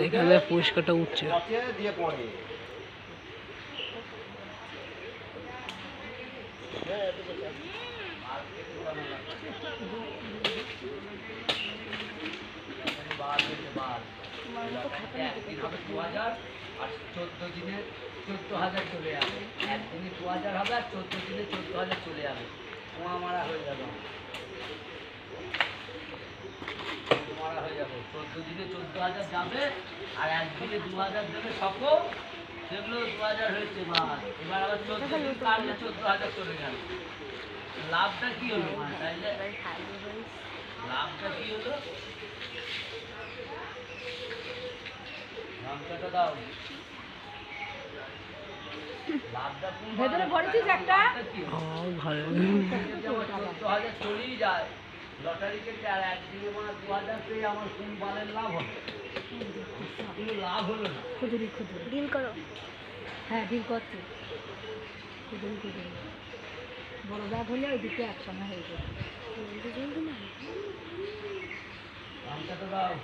এখানে পরিষ্কারটা উঠছে। একদিন হবে 2000 আর 14 দিনে 14000 চলে যাবে। একদিনে 2000 হবে আর 14 দিনে 14000 চলে যাবে। কুয়া মারা হয়ে যাবে, মারা হয়ে যাবে। 14 দিনে 14000 যাবে আর একদিনে 2000 দেবে সকল, সেগুলো 2000 হয়েছে মাস। এবার আবার 14 দিন কাটলে 14000 চলে গেল। লাভটা কি হলো? তাইলে লাভটা কি হলো? লাভটা দাও। ভেতরে ভরেছিস একটা? চলেই যায় লটারি কেটে, আর একদিনে মানে 2000 পেয়ে আমার কোন বালের লাভ হবে? কোনো লাভ হলো না। খুদুরি ডিল করো। হ্যাঁ ডিল করছি। খুদুরি বড় ব্যাগ হলে ওই দিকে একসঙ্গে হয়ে যাবে। দাও।